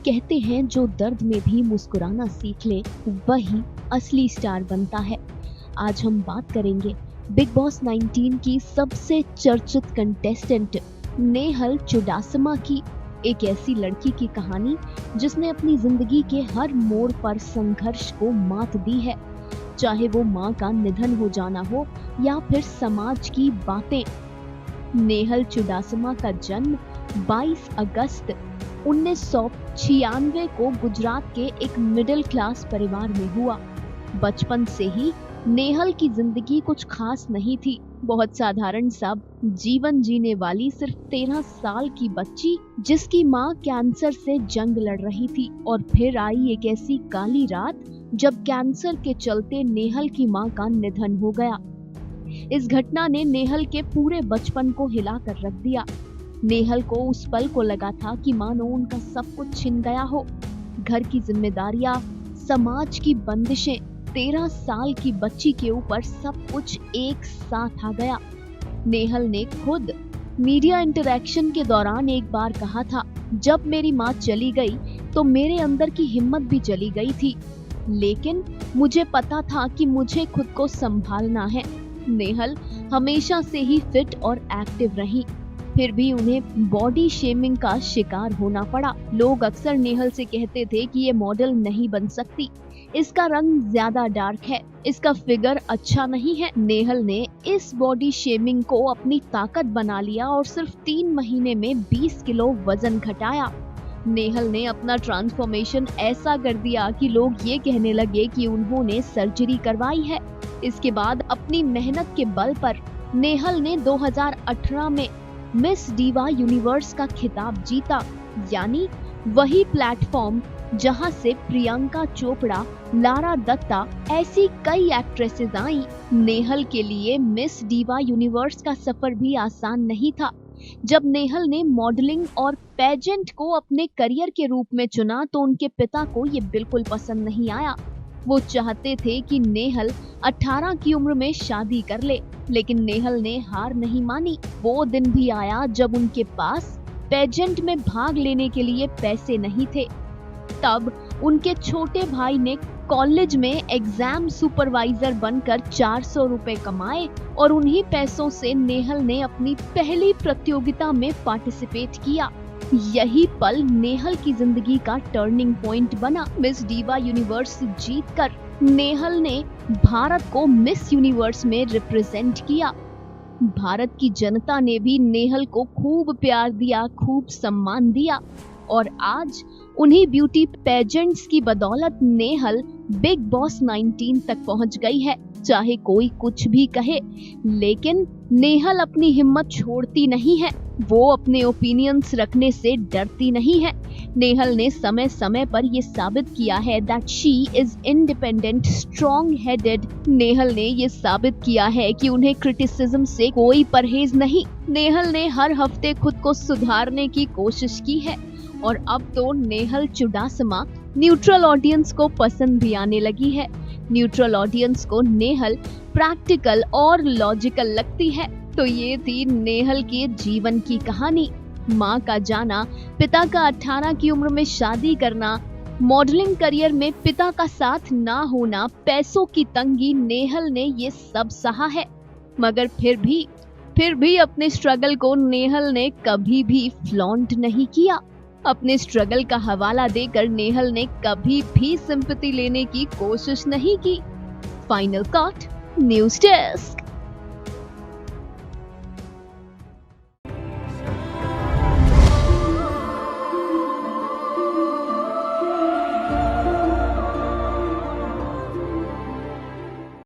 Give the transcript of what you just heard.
कहते हैं जो दर्द में भी मुस्कुराना सीख ले वही असली स्टार बनता है। आज हम बात करेंगे बिग बॉस 19 की सबसे चर्चित कंटेस्टेंट नेहल चुडासमा की, एक ऐसी लड़की की कहानी जिसने अपनी जिंदगी के हर मोड़ पर संघर्ष को मात दी है, चाहे वो माँ का निधन हो जाना हो या फिर समाज की बातें। नेहल चुडासमा का जन्म 22 अगस्त 1996 को गुजरात के एक मिडिल क्लास परिवार में हुआ। बचपन से ही नेहल की जिंदगी कुछ खास नहीं थी। बहुत साधारण सा जीवन जीने वाली सिर्फ 13 साल की बच्ची जिसकी माँ कैंसर से जंग लड़ रही थी। और फिर आई एक ऐसी काली रात जब कैंसर के चलते नेहल की माँ का निधन हो गया। इस घटना ने नेहल के पूरे बचपन को हिला कर रख दिया। नेहल को उस पल को लगा था कि मानो उनका सब कुछ छिन गया हो। घर की जिम्मेदारियां, समाज की बंदिशें, 13 साल की बच्ची के ऊपर सब कुछ एक साथ आ गया। नेहल ने खुद मीडिया इंटरैक्शन के दौरान एक बार कहा था, जब मेरी माँ चली गई तो मेरे अंदर की हिम्मत भी चली गई थी, लेकिन मुझे पता था कि मुझे खुद को संभालना है। नेहल हमेशा से ही फिट और एक्टिव रही, फिर भी उन्हें बॉडी शेमिंग का शिकार होना पड़ा। लोग अक्सर नेहल से कहते थे कि ये मॉडल नहीं बन सकती, इसका रंग ज्यादा डार्क है, इसका फिगर अच्छा नहीं है। नेहल ने इस बॉडी शेमिंग को अपनी ताकत बना लिया और सिर्फ 3 महीने में 20 किलो वजन घटाया। नेहल ने अपना ट्रांसफॉर्मेशन ऐसा कर दिया कि लोग ये कहने लगे कि उन्होंने सर्जरी करवाई है। इसके बाद अपनी मेहनत के बल पर नेहल ने 2018 में मिस डिवा यूनिवर्स का खिताब जीता, यानी वही प्लेटफॉर्म जहां से प्रियंका चोपड़ा, लारा दत्ता ऐसी कई एक्ट्रेसेस आईं। नेहल के लिए मिस डिवा यूनिवर्स का सफर भी आसान नहीं था। जब नेहल ने मॉडलिंग और पेजेंट को अपने करियर के रूप में चुना तो उनके पिता को ये बिल्कुल पसंद नहीं आया। वो चाहते थे कि नेहल 18 की उम्र में शादी कर ले, लेकिन नेहल ने हार नहीं मानी। वो दिन भी आया जब उनके पास पेजेंट में भाग लेने के लिए पैसे नहीं थे। तब उनके छोटे भाई ने कॉलेज में एग्जाम सुपरवाइजर बनकर 400 रुपए कमाए और उन्हीं पैसों से नेहल ने अपनी पहली प्रतियोगिता में पार्टिसिपेट किया। यही पल नेहल की जिंदगी का टर्निंग पॉइंट बना। मिस डिवा यूनिवर्स जीतकर नेहल ने भारत को मिस यूनिवर्स में रिप्रेजेंट किया। भारत की जनता ने भी नेहल को खूब प्यार दिया, खूब सम्मान दिया और आज उन्हीं ब्यूटी पेजेंट्स की बदौलत नेहल बिग बॉस 19 तक पहुंच गई है। चाहे कोई कुछ भी कहे, लेकिन नेहल अपनी हिम्मत छोड़ती नहीं है। वो अपने ओपिनियंस रखने से डरती नहीं है। नेहल ने समय समय पर ये साबित किया है that she is independent, strong headed. Nehal ने ये साबित किया है कि उन्हें क्रिटिसिज्म से कोई परहेज नहीं। नेहल ने हर हफ्ते खुद को सुधारने की कोशिश की है और अब तो नेहल चुडासमा न्यूट्रल ऑडियंस को पसंद भी आने लगी है। न्यूट्रल ऑडियंस को नेहल प्रैक्टिकल और लॉजिकल लगती है। तो ये थी नेहल के जीवन की कहानी। माँ का जाना, पिता का 18 की उम्र में शादी करना, मॉडलिंग करियर में पिता का साथ ना होना, पैसों की तंगी, नेहल ने ये सब सहा है। मगर फिर भी अपने स्ट्रगल को नेहल ने कभी भी फ्लॉन्ट नहीं किया। अपने स्ट्रगल का हवाला देकर नेहल ने कभी भी सिंपैथी लेने की कोशिश नहीं की। Final cut, news desk.